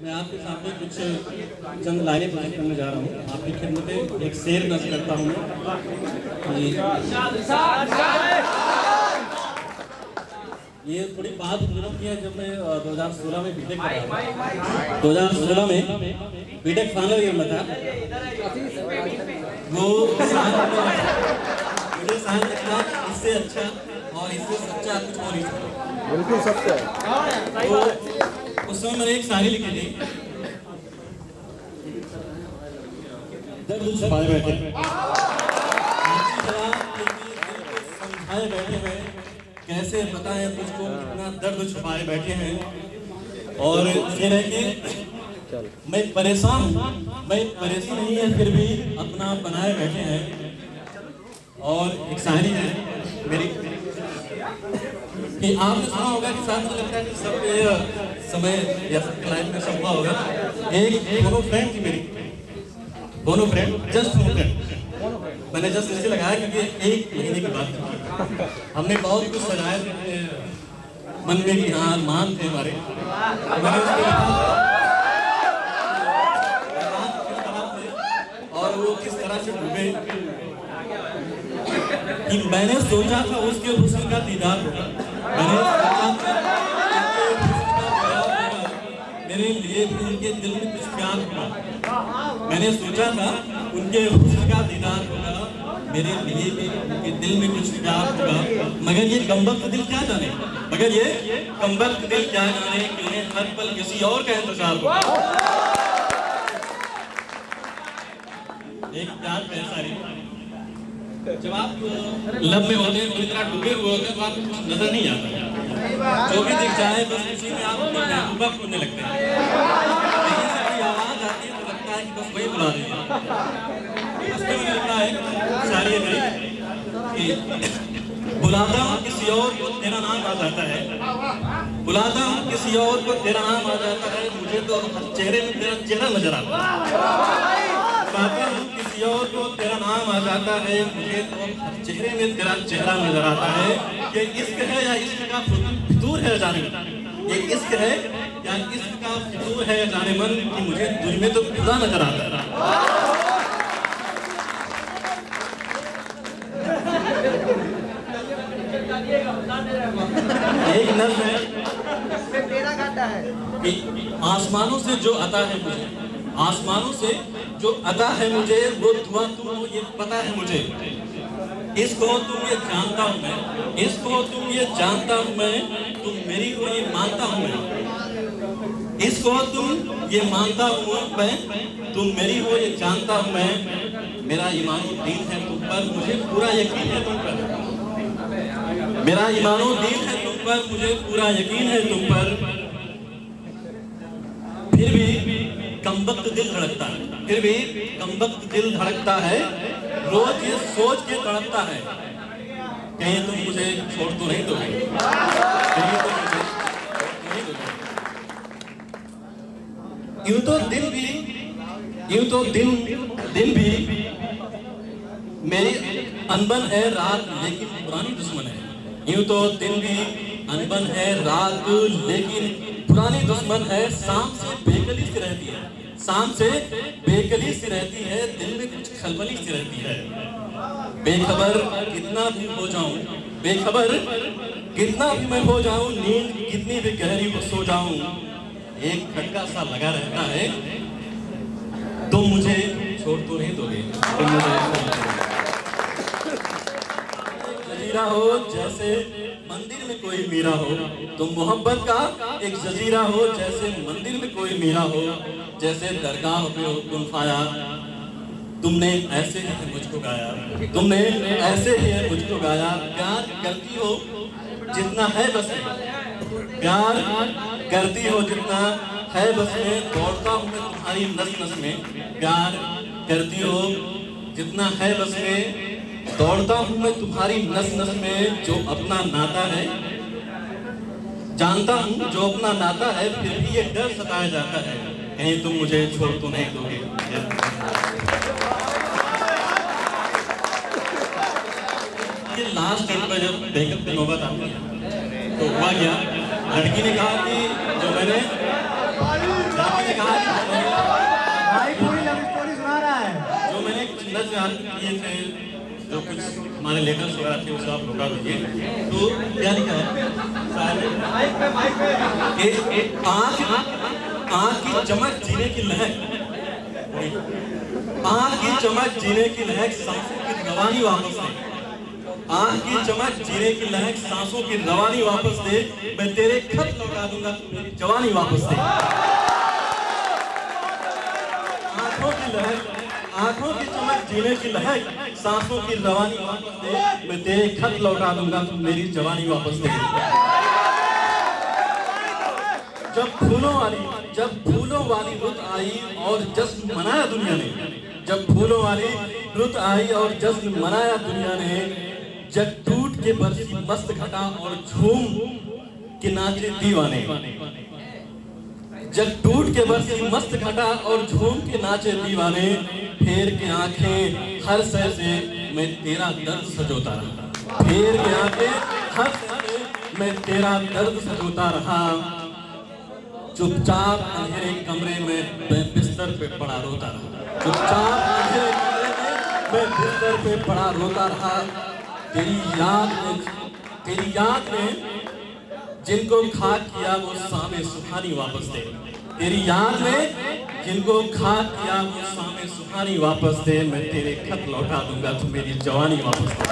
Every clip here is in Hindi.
मैं आपके सामने कुछ चंद लाइनें पेश करने जा रहा हूँ। आपकी खिदमत में एक शेर नज़र करता हूँ। ये थोड़ी बात दिनों की है जब मैं 2016 में बीटेक कर रहा था। 2016 में बीटेक फाइनल ईयर में था। वो मुझे साइंस लगता इससे अच्छा और इससे सच्चा कुछ और नहीं था। बिल्कुल सच्चा है। तो उस समय मैंने एक शायरी लिखी थी, दर्द छुपाए बैठे समझाए बैठे हैं, कैसे बताएं तुझको कितना दर्द छुपाए बैठे हैं। और फिर है कि मैं परेशान नहीं है फिर भी अपना बनाए बैठे हैं। और एक शायरी है मेरी कि आपने सुना होगा कि साथ में लगता है कि सब समय या सबके लाइफ में सब हुआ होगा। एक दोनों फ्रेंड थी मेरी, दोनों फ्रेंड, जस्ट दोनों फ्रेंड। मैंने जस्ट इससे लगाया क्योंकि 1 महीने की बात थी। हमने बहुत कुछ सजाया थे मन में कि हाँ मान थे हमारे। मैंने उसको और वो किस तरह से डूबे कि मैंने सोचा था उसके हुस्न का दीदार होगा। मैंने सोचा था मेरे लिए भी उनके दिल में कुछ प्यार होगा। मैंने सोचा था उनके हुस्न का दीदार होगा, मेरे लिए भी उनके दिल में कुछ प्यार होगा। मगर ये कमबख्त दिल क्या जाने, कि उन्हें हर पल किसी और का इंतजार होगा। एक प्यार ऐसा है जब आप लब में होते हैं पूरी तरह डूबे हुए होते हैं तो आपको कुछ नजर नहीं आता। जो भी दिख जाए बस उसी में आप महबूबा खोने लगते हैं। लेकिन से कोई आवाज आती है तो लगता है कि बस वही बुला रही है। उसमें मैंने लिखा है शायरी कि बुलाता हूँ किसी और को तेरा नाम आ जाता है, बुलाता हूँ किसी और को तेरा नाम आ जाता है, मुझे तो हर चेहरे में तेरा चेहरा नजर आता है। बुलाता हूँ किसी और को तेरा नाम आ जाता है, मुझे तो हर चेहरे में तेरा चेहरा नजर आता है। ये इश्क है या इश्क का फितूर है जाने मन, ये इश्क है या इश्क का फितूर है जाने मन कि मुझे तुझ में तो खुदा नजर आता है। एक नज़्म है कि आसमानों से जो अता है मुझे, आसमानों से जो अता है मुझे, वो दुआ तुम हो ये पता है मुझे। इसको तुम ये जानता हूँ मैं, इसको तुम ये जानता हूँ मैं, तुम मेरी हो ये मानता हूँ मैं। इसको तुम ये मानता हूँ मैं, तुम मेरी हो ये जानता हूँ मैं। मेरा ईमान-उद-दीन है तुम पर, मुझे पूरा यकीन है तुम पर। मेरा ईमान-उद-दीन है तुम पर, मुझे पूरा यकीन है तुम पर। फिर भी कमबख्त दिल धड़कता है, फिर भी कमबख्त दिल धड़कता है, रोज ये सोच के तड़पता है कहीं तुम मुझे छोड़ तो नहीं दोगे, कहीं तुम मुझे नहीं दोगे। यूं तो दिल भी मेरी अनबन है रात लेकिन पुरानी दुश्मन है। यूं तो दिन भी अनबन है रात लेकिन पुरानी दुश्मन है। शाम से बेकली सी रहती है, शाम से बेकली सी रहती है, दिल में कुछ खलबली सी रहती है। बेखबर कितना भी हो जाऊं, बेखबर कितना भी मैं हो जाऊं, नींद कितनी भी गहरी वो सो जाऊं, एक खटका सा लगा रहता है, तुम मुझे छोड़ तो नहीं दोगे, तुम मुझे जजीरा हो जैसे मंदिर में कोई मीरा हो, तुम मोहब्बत का एक जजीरा हो जैसे मंदिर में कोई मीरा हो, जैसे दरगाह पे हो गुलफाया, तुमने ऐसे ही मुझको गाया, तुमने ऐसे ही मुझको गाया। प्यार करती हो जितना है बस में, प्यार करती हो जितना है बस में, दौड़ता हूँ मैं तुम्हारी नस नस में। प्यार करती हो जितना है बस में, दौड़ता हूँ मैं तुम्हारी नस नस में। जो अपना नाता है जानता हूँ, जो अपना नाता है, फिर भी ये डर सताया जाता है कहीं तुम मुझे छोड़ तो नहीं दोगे। ये लास्ट टाइम पर जब ब्रेकअप की नौबत आती है तो हुआ क्या, लड़की ने कहा कि जो मैंने आपने कहा भाई पूरी लव स्टोरी सुना रहा है। जो मैंने नज़्म याद किए थे, जो कुछ हमारे लेटर्स वगैरह थे, उसे आप रुका दीजिए। तो क्या लिखा है आँख की चमक जीने की लहक, आँख की चमक जीने की लहक सांसों की रवानी वापस दे, आँख की चमक जीने की लहक सांसों की रवानी वापस दे, मैं तेरे खत लौटा दूंगा तू मेरी जवानी वापस दे। आँखों की लहक, आँखों की चमक जीने की लहक सांसों की रवानी वापस दे, मैं तेरे खत लौटा दूंगा तू मेरी जवानी वापस दे। जब फूलों वाली रुत आई और जश्न मनाया दुनिया ने, जब फूलों वाली रुत आई और जश्न मनाया दुनिया ने, जग टूट के बरसी मस्त घटा और झूम के नाचे दीवाने, जग टूट के बरसी मस्त घटा और झूम के नाचे दीवाने, फेर के आंखें हर सह से मैं तेरा दर्द सजोता रहा, फेर के आंखें हर सह से मैं तेरा दर्द सजोता रहा, चुपचाप अंधेरे कमरे में मैं बिस्तर पे पड़ा रोता रहा, चुपचाप अंधेरे कमरे में मैं बिस्तर पे पड़ा रोता रहा। तेरी याद में जिनको खाक किया वो सामे सुहानी वापस दे, तेरी याद में जिनको खाक किया वो सामे सुहानी वापस दे, मैं तेरे खत लौटा दूंगा तू मेरी जवानी वापस दे।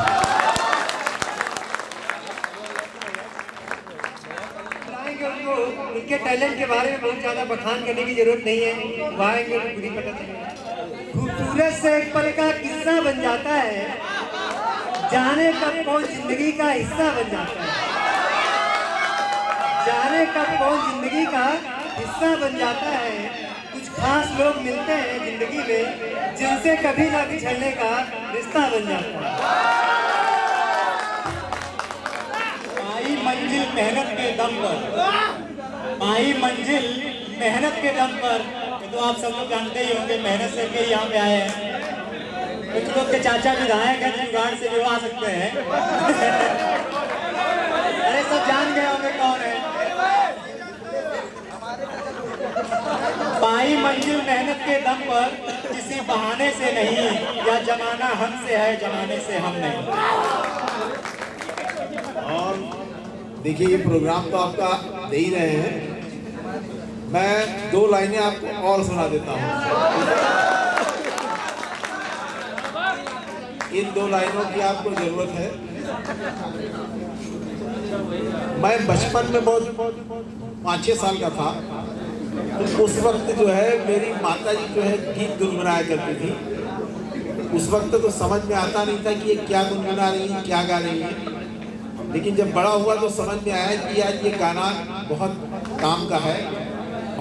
उनके टैलेंट के बारे में बहुत ज्यादा बखान करने की जरूरत नहीं है, वाएंगे तो पूरी पता चलेगी। खूबसूरत से एक पल का किस्सा बन जाता है, जाने कब कौन जिंदगी का हिस्सा बन जाता है, जाने कब कौन जिंदगी का हिस्सा बन जाता है। कुछ खास लोग मिलते हैं जिंदगी में जिनसे कभी ना बिछड़ने का रिश्ता बन जाता है। पाई मंजिल मेहनत के दम पर, पाई मंजिल मेहनत के दम पर, तो आप सब लोग जानते ही होंगे मेहनत से के यहाँ पे आए हैं। कुछ लोग के चाचा विधायक हैं, जुगाड़ से भी आ सकते हैं। अरे सब जान गए होंगे कौन है। पाई मंजिल मेहनत के दम पर, किसी बहाने से नहीं, या जमाना हमसे है जमाने से हम नहीं। और देखिए ये प्रोग्राम तो आपका दे ही रहे हैं, मैं 2 लाइनें आपको और सुना देता हूँ। इन 2 लाइनों की आपको जरूरत है। मैं बचपन में बहुत 5-6 साल का था, तो उस वक्त जो है मेरी माता जी जो है गीत गुनगुनाया करती थी। उस वक्त तो समझ में आता नहीं था कि ये क्या गुनगुना रही है, क्या गा रही है, लेकिन जब बड़ा हुआ तो समझ में आया कि यार ये गाना बहुत काम का है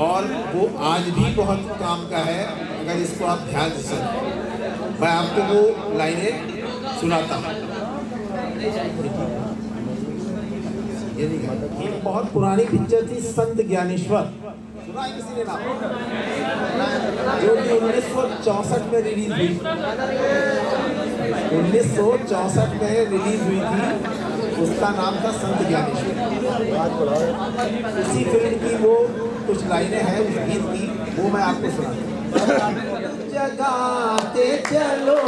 और वो आज भी बहुत काम का है अगर इसको आप ध्यान से सुनें। मैं आपको वो लाइनें सुनाता हूँ। ये बहुत पुरानी पिक्चर थी संत ज्ञानेश्वर, सुना है किसी ने नाम? जो कि 1964 में रिलीज हुई, 1964 में रिलीज हुई थी। उसका नाम था संत ज्ञानेश्वर। उसी फिल्म की वो कुछ लाइनें हैं उस गीत की, वो मैं आपको सुनाता हूँ। जगाते चलो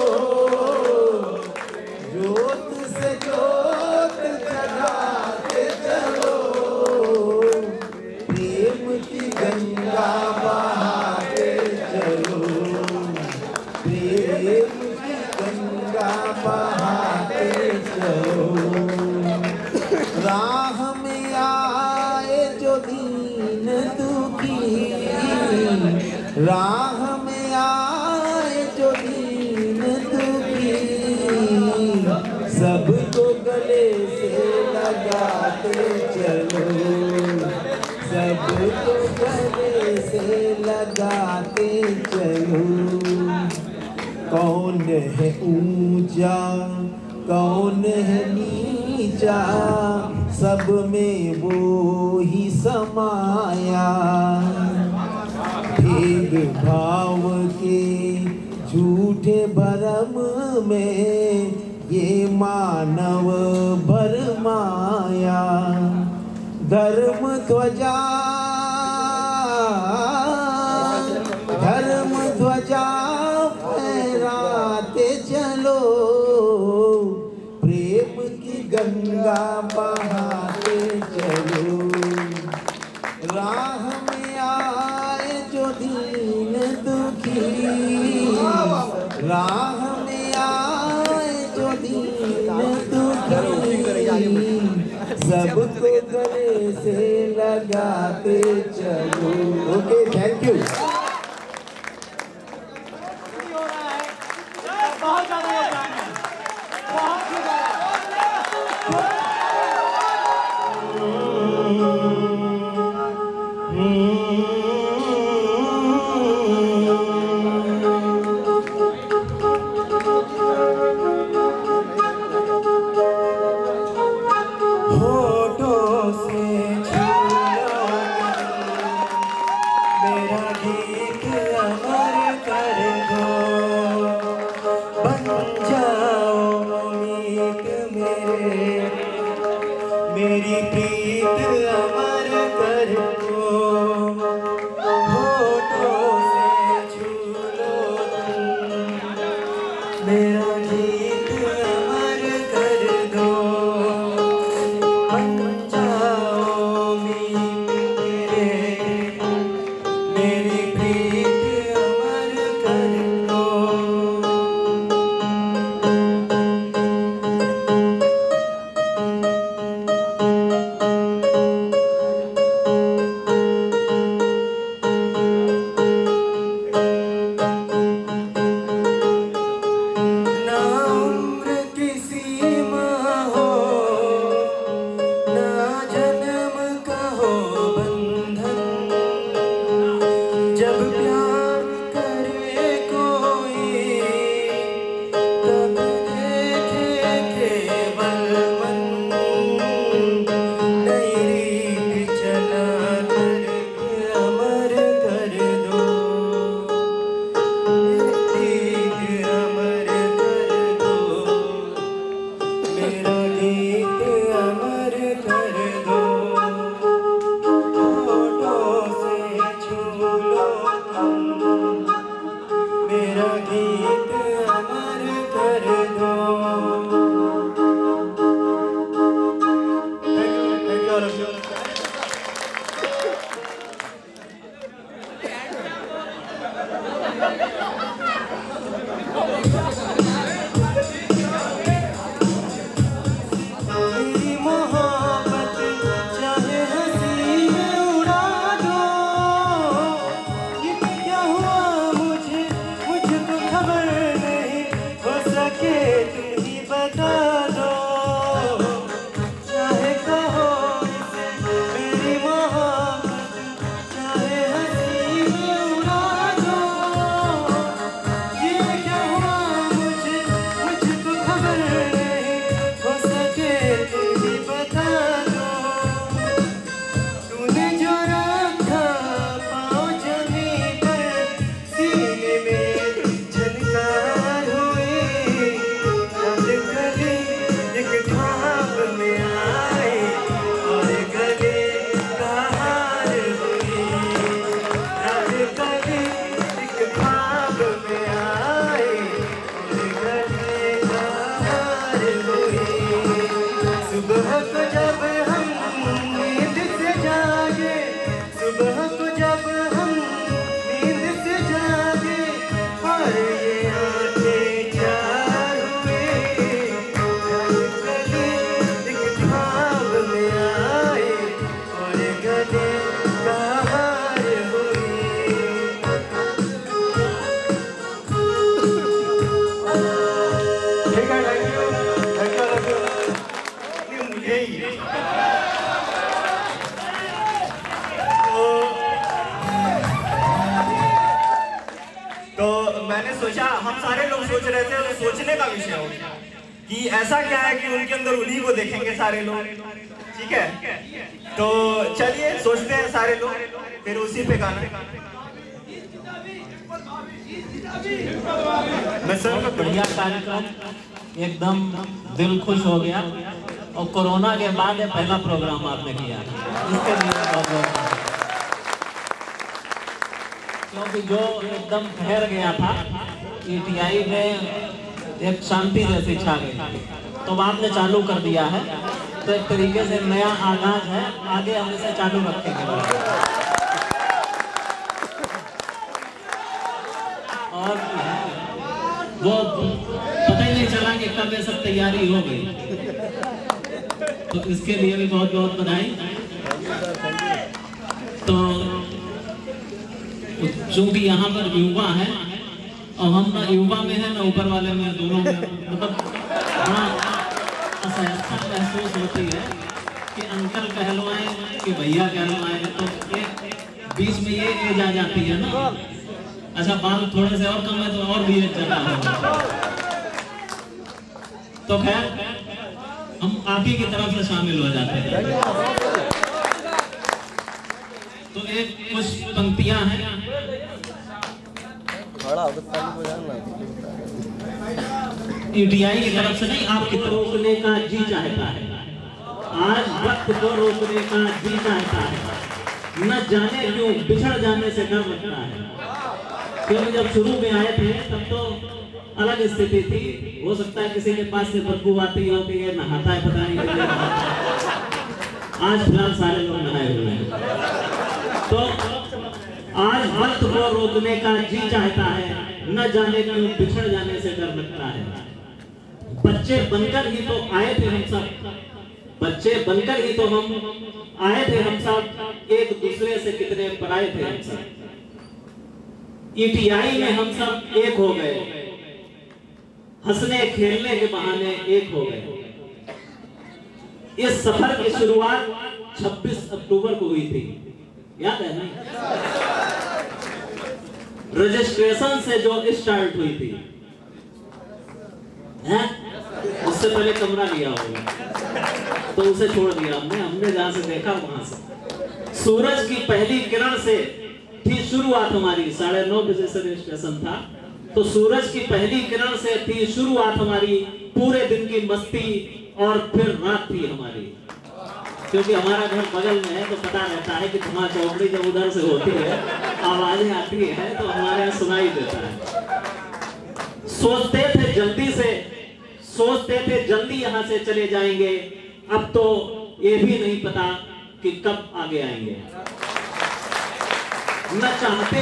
जोत से जोत जगाते चलो, प्रेम की गंगा बहाते चलो, प्रेम की गंगा बहाते चलो। राह में आए जो दीन दुखी, राह में आए जो दीन दुखी, सबको गले से लगाते चलो, सबको गले से लगाते चलो। कौन है ऊंचा कौन है नीचा, सब में वो ही समाया। भेद भाव के झूठे भरम में ये मानव भरमाया। धर्म ध्वजा गंगा बहाते चलो, राह में आए जो दीन दुखी, राह में आए जो दीन दुखी, सबको गले से लगाते चलो। Okay, thank you. बहुत ज्यादा योगदान है, बहुत ही ज्यादा। मेरी प्रीत अमर कर दो, होठों से छू लो तुम, मेरा गीत अमर कर दो, बन जाओ मीत मेरी प्रीत अमर कर दो। मैंने सोचा, हम सारे लोग सोच रहे थे, तो सोचने का विषय हो गया कि ऐसा क्या है कि उनके अंदर उन्हीं को देखेंगे सारे लोग। ठीक है, तो चलिए सोचते हैं सारे लोग, फिर उसी पे गाना। बढ़िया कार्यक्रम, एकदम दिल खुश हो गया। और कोरोना के बाद ये पहला प्रोग्राम आपने किया, इसके लिए बहुत क्योंकि जो एकदम ठहर गया था, ईटीआई में एक शांति जैसी छा गई, तो आपने चालू कर दिया है। तो एक तरीके से नया आगाज है, आगे हम इसे चालू रखेंगे। और वो पता ही नहीं चला कि कब ये सब तैयारी हो गई, तो इसके लिए भी बहुत बहुत बधाई। तो चूंकि यहाँ पर युवा है और हम ना युवा में है ना ऊपर वाले में, दोनों में मतलब बड़ा असहजता महसूस होती है कि अंकल कहलवाएं कि भैया कहलवाएं, तो एक बीच में ये एज आ जाती है ना। अच्छा बाल थोड़े से और कम है तो और भी एज ज्यादा होगा। तो खैर हम आप ही की तरफ से शामिल हो जाते हैं। तो एक कुछ पंक्तियां हैं। ईटीआई की तरफ से नहीं, आपकी तरफ रोकने का जी चाहता है, आज वक्त को रोकने का जी चाहता है, न जाने क्यों बिछड़ जाने से डर लगता है। क्योंकि जब शुरू में आए थे तब तो अलग स्थिति थी, हो सकता है किसी के पास से बदबू आती हो कि ये नहाता है पता नहीं। आज फिलहाल सारे लोग नहाए हुए हैं। तो आज वक्त को रोकने का जी चाहता है, न जाने क्यों बिछड़ जाने से डर लगता है। बच्चे बनकर ही तो आए थे हम सब, बच्चे बनकर ही तो हम आए थे हम सब, एक दूसरे से कितने पराए थे हम सब। ईटीआई में हम सब एक हो गए, हंसने खेलने के बहाने एक हो गए। इस सफर की शुरुआत 26 अक्टूबर को हुई थी, याद है ना? रजिस्ट्रेशन से जो स्टार्ट हुई थी, हैं? उससे पहले कमरा लिया होगा तो उसे छोड़ दिया हमने जहां से देखा वहां से। सूरज की पहली किरण से थी शुरुआत हमारी, 9:30 बजे से रजिस्ट्रेशन था, तो सूरज की पहली किरण से थी शुरुआत हमारी, पूरे दिन की मस्ती और फिर रात थी हमारी। क्योंकि हमारा घर बगल में है तो पता रहता है कि धमा चौकड़ी जब उधर से होती है आवाजें आती है तो हमारे यहाँ सुनाई देता है। सोचते थे जल्दी यहाँ से चले जाएंगे, अब तो ये भी नहीं पता कि कब आगे आएंगे। न चाहते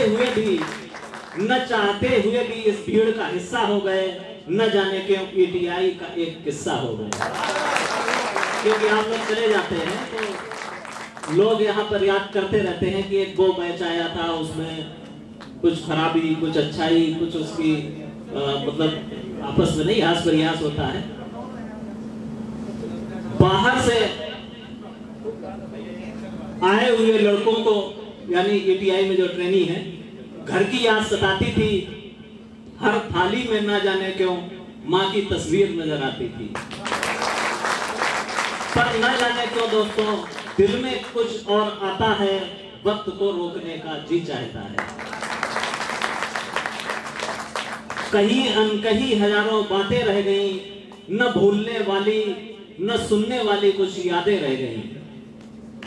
हुए भी इस भीड़ का हिस्सा हो गए, न जाने क्यों ईटीआई का एक किस्सा हो गया। क्योंकि आप लोग चले जाते हैं तो लोग यहाँ पर याद करते रहते हैं कि एक वो मैच आया था, उसमें कुछ खराबी, कुछ अच्छाई, कुछ उसकी मतलब आपस में नहीं हास परिहास होता है। बाहर से आए हुए लड़कों को, यानी ईटीआई में जो ट्रेनी है, घर की याद सताती थी। हर थाली में ना जाने क्यों माँ की तस्वीर नजर आती थी। पर न जाने क्यों दोस्तों दिल में कुछ और आता है, वक्त को रोकने का जी चाहता है। कहीं अनकही हजारों बातें रह गई, न भूलने वाली न सुनने वाली कुछ यादें रह गई।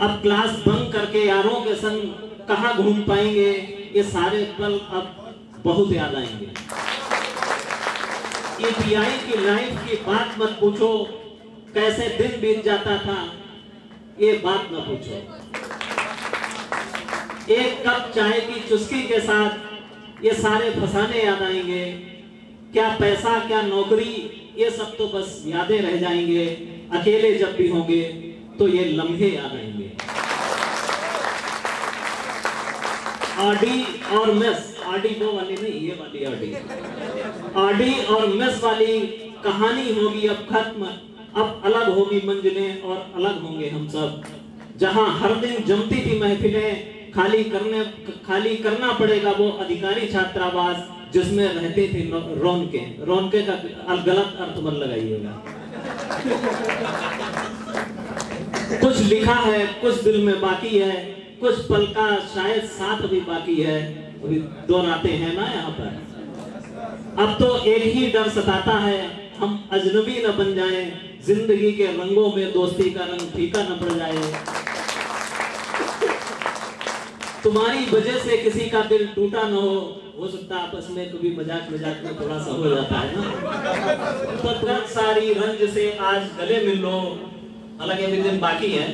अब क्लास बंक करके यारों के संग कहाँ घूम पाएंगे, ये सारे पल अब बहुत याद आएंगे। ईटीआई की लाइफ की बात मत पूछो, कैसे दिन बीत जाता था ये बात न पूछो। एक कप चाय की चुस्की के साथ ये सारे फसाने याद आएंगे। क्या पैसा क्या नौकरी, ये सब तो बस यादें रह जाएंगे। अकेले जब भी होंगे तो ये लम्हे याद आएंगे। आरडी और मेस, आरडी वो वाली नहीं, ये वाली आरडी, आरडी और मेस वाली कहानी होगी अब खत्म। अब अलग होगी मंजिलें और अलग होंगे हम सब। जहां हर दिन जमती थी महफिलें, खाली करना पड़ेगा वो अधिकारी छात्रावास जिसमें रहते थे रौनके का गलत अर्थ मत लगाइएगा। कुछ लिखा है, कुछ दिल में बाकी है, कुछ पल का शायद साथ भी बाकी है। अभी दोहराते हैं ना यहाँ पर। अब तो एक ही डर सताता है, हम अजनबी न बन जाएं, जिंदगी के रंगों में दोस्ती का रंग फीका न पड़ जाए। तुम्हारी वजह से किसी का दिल टूटा न हो सकता है आपस में कभी मजाक में थोड़ा सा हो जाता है ना। तो सारी रंज से आज गले मिल लो, हालांकि अभी दिन बाकी है।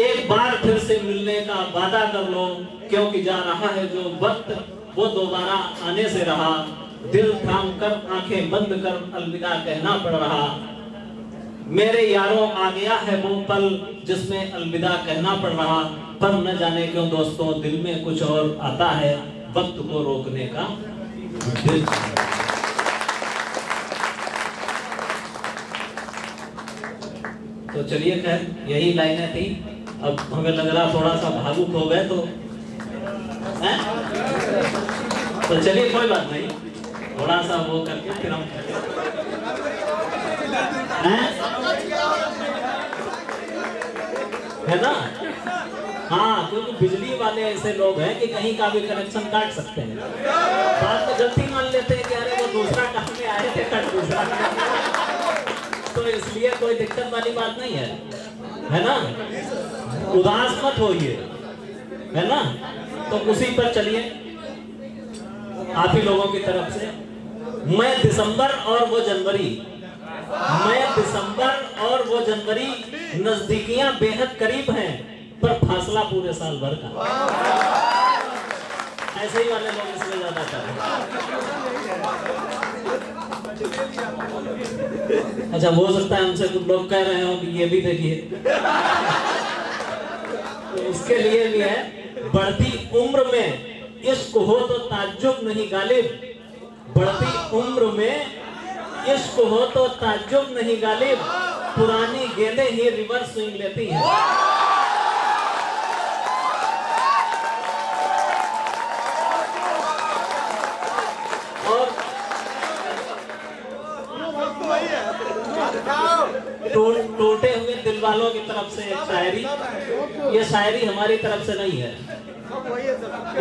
एक बार फिर से मिलने का वादा कर लो, क्योंकि जा रहा है जो वक्त वो दोबारा आने से रहा। दिल थाम कर आंखें बंद कर अलविदा कहना पड़ रहा। मेरे यारों आ गया है वो पल जिसमें अलविदा कहना पड़ रहा। पर न जाने क्यों दोस्तों दिल में कुछ और आता है, वक्त को रोकने का दिल। तो चलिए खैर यही लाइनें थी। अब हमें लग रहा थोड़ा सा भावुक हो गए तो चलिए कोई बात नहीं, थोड़ा सा वो करके फिर हम है ना। हाँ, क्योंकि बिजली वाले ऐसे लोग हैं कि कहीं का भी कनेक्शन काट सकते हैं। बाद में गलती मान लेते हैं कि अरे वो दूसरा काम में आए थे, कट दूसरा। तो इसलिए कोई दिक्कत वाली बात नहीं है ना। उदास मत होइए, है ना। तो उसी पर चलिए आप ही लोगों की तरफ से। मैं दिसंबर और वो जनवरी, मैं दिसंबर और वो जनवरी, नजदीकियां बेहद करीब हैं पर फासला पूरे साल भर का। ऐसे ही वाले लोग इसमें ज्यादा कर। अच्छा, हो सकता है हमसे कुछ लोग कह रहे हो कि ये भी देखिए, तो उसके लिए भी है। बढ़ती उम्र में इश्क हो तो ताज्जुब नहीं गालिब, बढ़ती उम्र में इश्क हो तो ताज्जुब नहीं गालिब, पुरानी गेंदें ही रिवर्स स्विंग लेती हैं। और टूटे हुए दिल वालों की तरफ से एक शायरी, ये शायरी हमारी तरफ से नहीं है,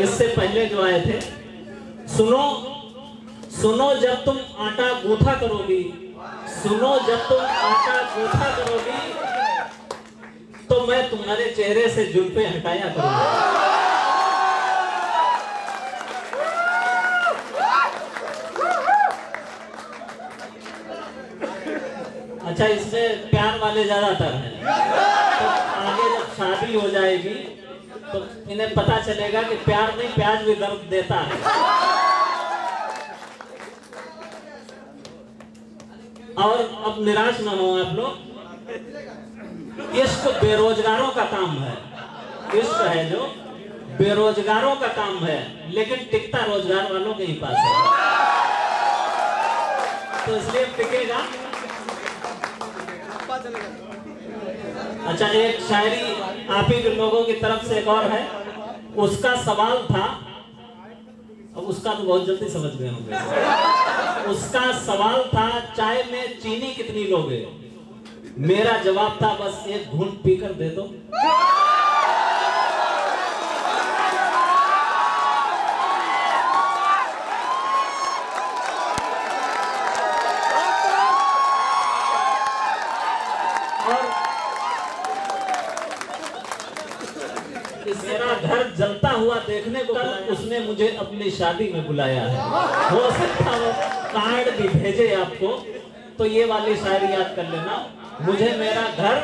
इससे पहले जो आए थे। सुनो सुनो जब तुम आटा गूंथा करोगी, सुनो जब तुम आटा गूंथा करोगी, तो मैं तुम्हारे चेहरे से जुल्फे हटाया करूंगा। अच्छा, इसमें प्यार वाले ज्यादातर हैं, तो आगे जब शादी हो जाएगी तो इन्हें पता चलेगा कि प्यार नहीं, प्याज भी दर्द देता है। और अब निराश न हो आप लोग। इश्क बेरोजगारों का काम है, इश्क है जो बेरोजगारों का काम है, लेकिन टिकता रोजगार वालों के ही पास है, तो इसलिए टिकेगा। अच्छा, एक शायरी आप ही लोगों की तरफ से एक और है। उसका सवाल था, अब उसका तो बहुत जल्दी समझ गए होंगे। उसका सवाल था चाय में चीनी कितनी लोगे, मेरा जवाब था बस एक घूंट पीकर दे दो। मेरा घर जलता हुआ देखने को उसने मुझे अपनी शादी में बुलाया है। हो सकता वो कार्ड भी भेजे आपको, तो ये वाली शायरी याद कर लेना। मुझे मेरा घर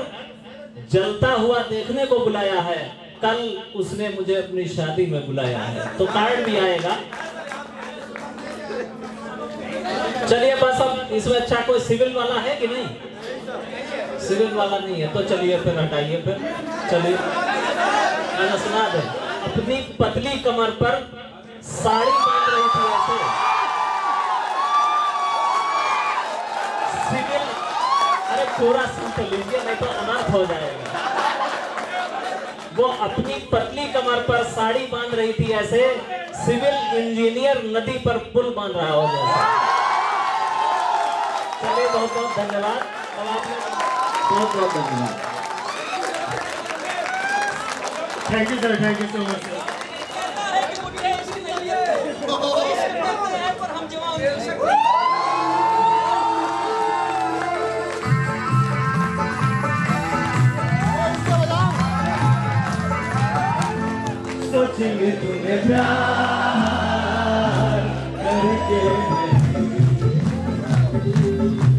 जलता हुआ देखने को बुलाया है, कल उसने मुझे अपनी शादी में बुलाया है, तो कार्ड भी आएगा। चलिए बस, अब इसमें अच्छा कोई सिविल वाला है कि नहीं? सिविल वाला नहीं है, तो चलिए फिर हटाइए। फिर चलिए सुना दे। अपनी पतली कमर पर साड़ी बांध रही थी ऐसे, सिविल, अरे पूरा सुन तो लीजिए नहीं तो अनर्थ हो जाएगा। वो अपनी पतली कमर पर साड़ी बांध रही थी ऐसे, सिविल इंजीनियर नदी पर पुल बांध रहा हो जैसे। चलिए बहुत बहुत धन्यवाद, बहुत बहुत धन्यवाद। Thank you sir, thank you so much sir. सोचेंगे तुम्हें प्यार करके,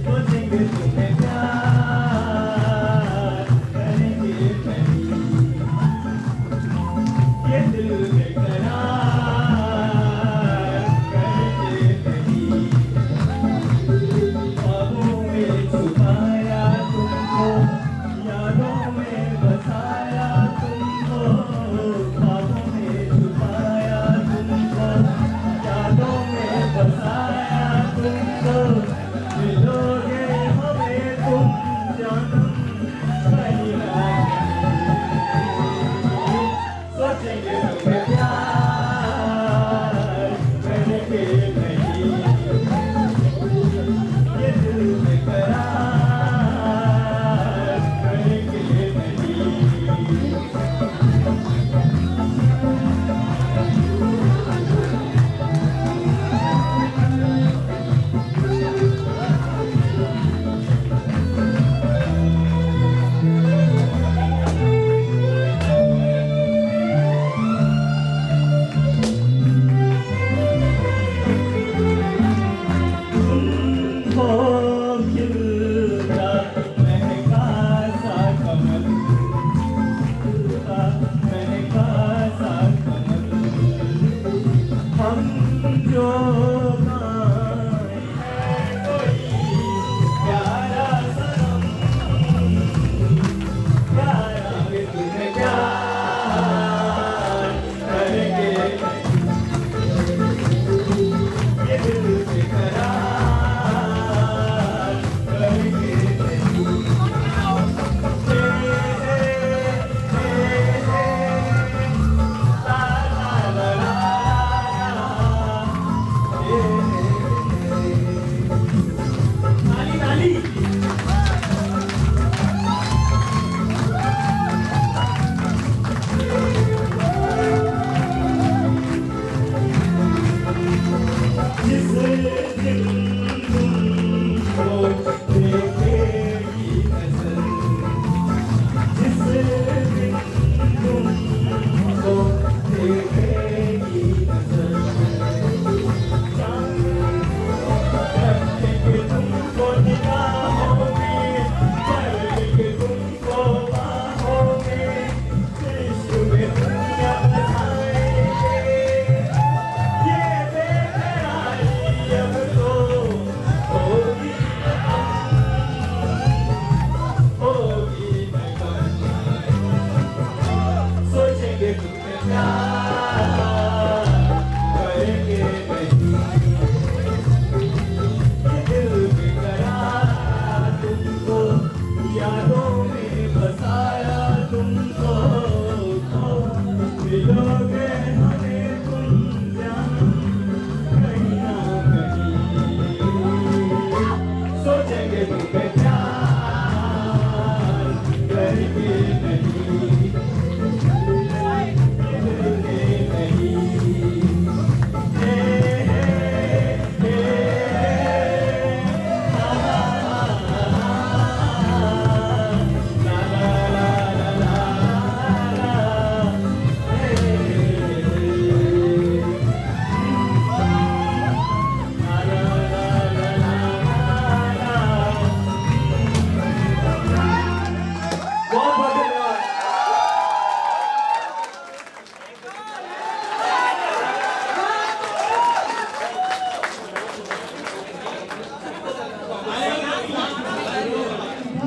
सोचेंगे तुम्हें प्यार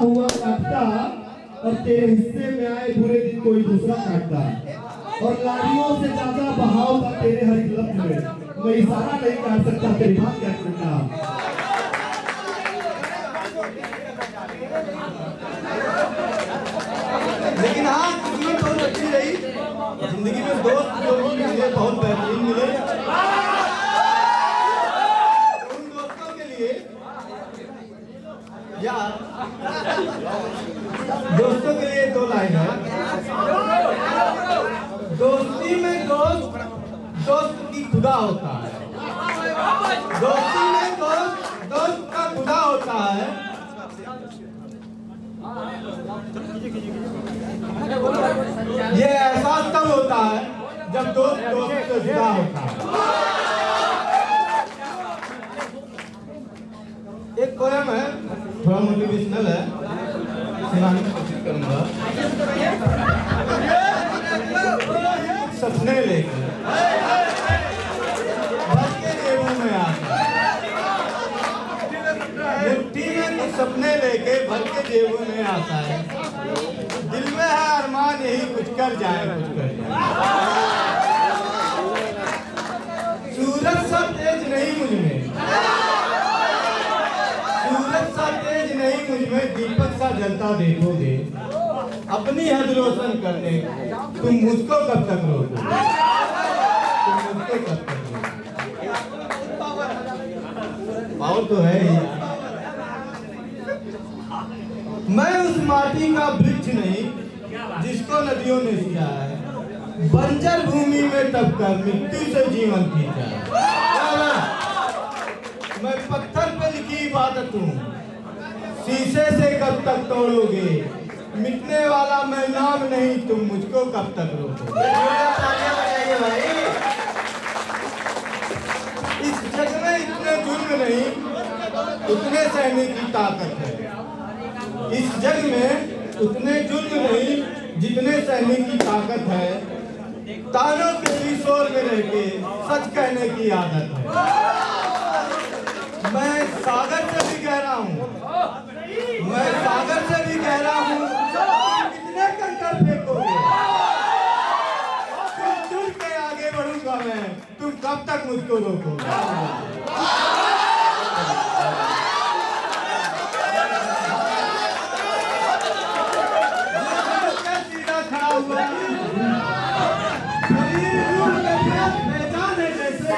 हुआ काटता और तेरे हिस्से में आए बुरे दिन कोई दूसरा काटता, और लाड़ियों से ज्यादा बहाव था तेरे हर एक लफ्ज में। मैं इशारा नहीं काट सकता, तेरी बात क्या करता। लेकिन हाँ, जिंदगी बहुत अच्छी रही, जिंदगी में दोस्त जो मिले बहुत बेहतरीन मिले। उन दोस्तों के लिए यार, दोस्तों के लिए दो लाइन है। दोस्ती में दोस्त की खुदा होता है। दोस्ती में दोस्त का खुदा होता है। ये एहसास तब होता है जब दोस्त से जुदा होता है। एक पोएम है, थोड़ा मोटिवेशनल है, सुनाने की कोशिश करूंगा। सपने लेकर भर के जेबों में आता है, मिट्टी में कुछ सपने लेके भर के जेबों में आता है। दिल में है अरमान यही कुछ कर जाए, कुछ कर जाए। सूरज सा तेज नहीं मुझ में, सूरज सा तेज नहीं मुझ में, दीपक सा जलता देखोगे। अपनी हद रोशन करने तुम मुझको कब तक रोकोगे? तुम मुझको कब तक रोकोगे? पावर तो है ही। मैं उस माटी का वृक्ष नहीं जिसको नदियों ने सिया है, बंजर भूमि में तब कर मिट्टी से जीवन खींचा है। मैं पत्थर पे लिखी इबादत हूँ, शीशे से कब तक तोड़ोगे? मिटने वाला मैं नाम नहीं, तुम मुझको कब तक रोकोगे? इस जग में इतने जुर्म नहीं, उतने सहने की ताकत है। इस जग में उतने जुर्म नहीं, जितने सहने की ताकत है। तानों के भी शोर में रह के सच कहने की आदत है। मैं सागर से भी गहरा हूँ, मैं सागर से भी गहरा हूँ। कितने कंकर फेंकोगे? तुम जुड़ के आगे बढ़ूंगा मैं, तुम कब तक मुझको रोकोगे? सीधा खड़ा हुआ पहचान है जैसे।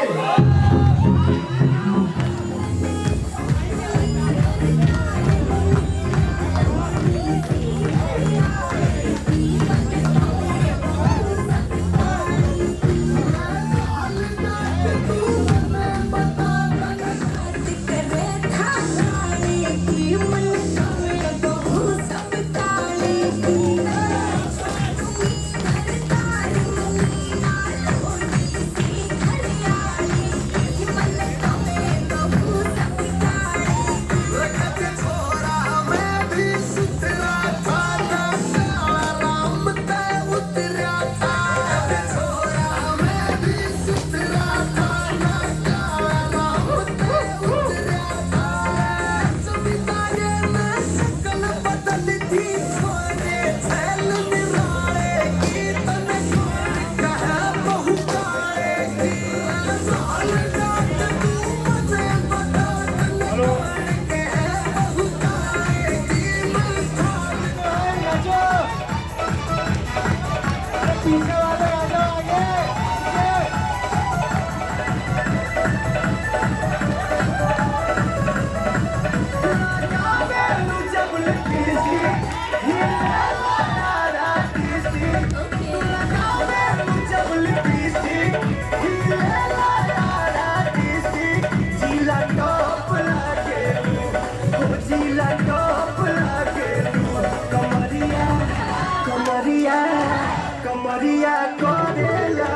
पीछे वाले आ जाओ कमरिया करेला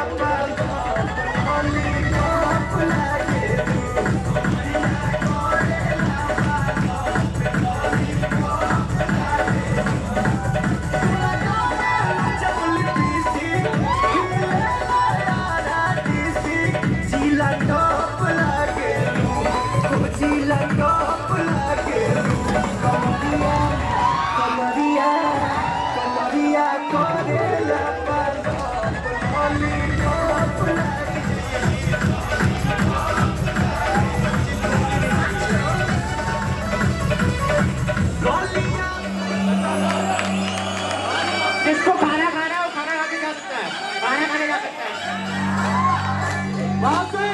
जिसको खाना खाना है वो खाना खा के जा सकता है, खाना खाने जा सकता है। वहां पे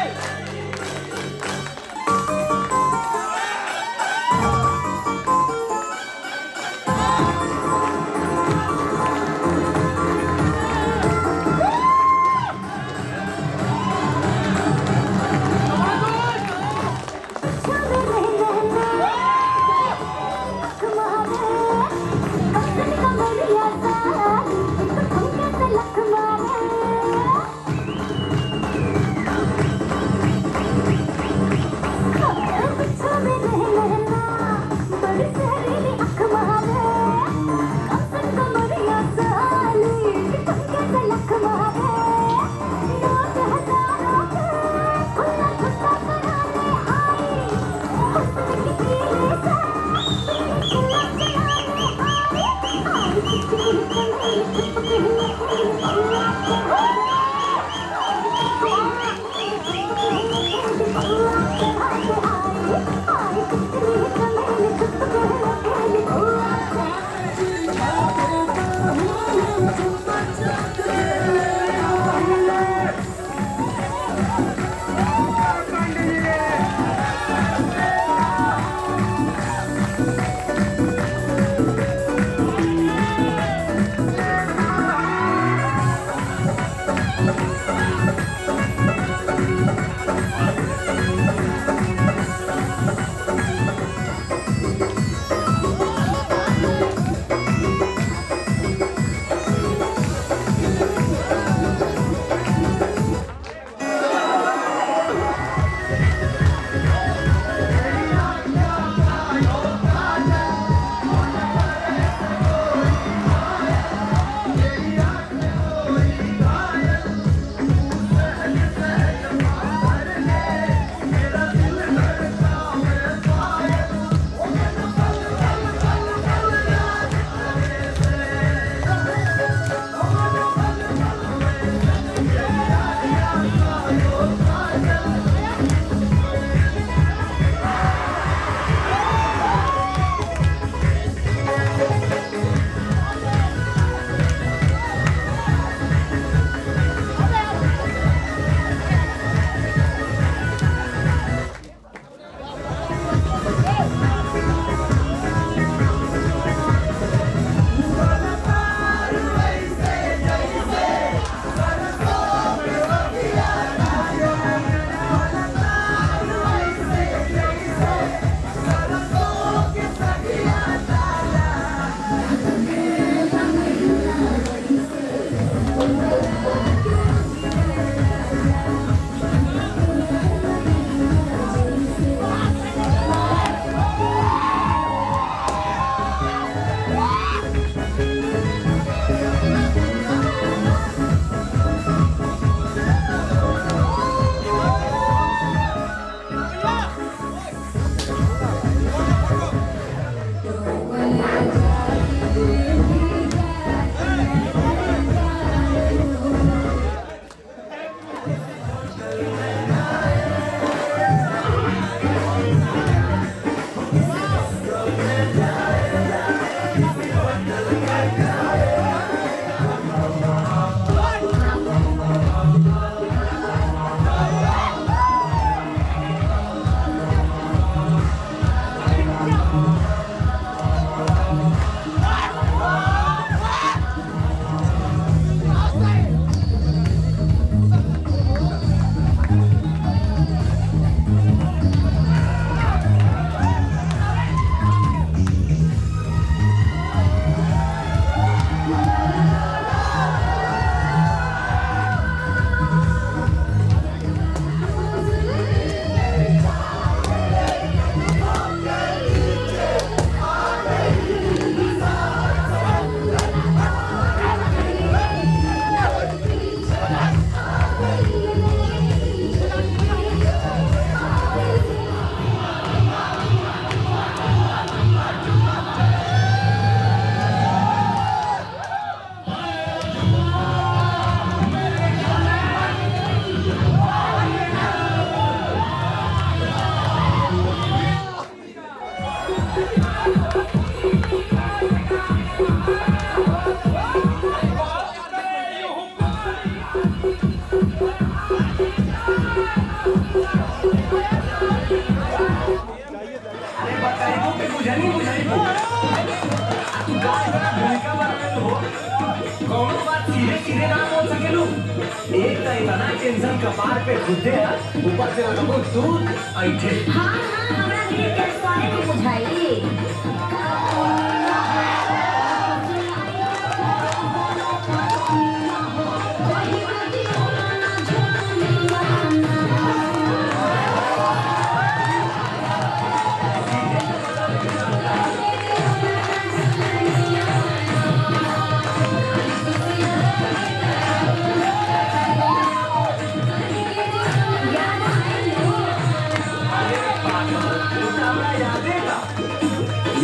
एक तो इतना टेंशन कपार पे खुदे है, ऊपर से लगो दूध ऐठे। हाँ हाँ हमरा लिए कैसे को बुझाई।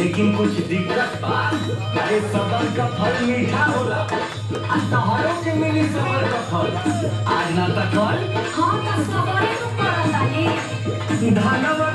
लेकिन कुछ दिक्कत बा, अरे सबर का फल मीठा होला, तोहरों के मिली सबर का फल, आज ना तक फल। हाँ तो सबर तो करता है। धन्यवाद।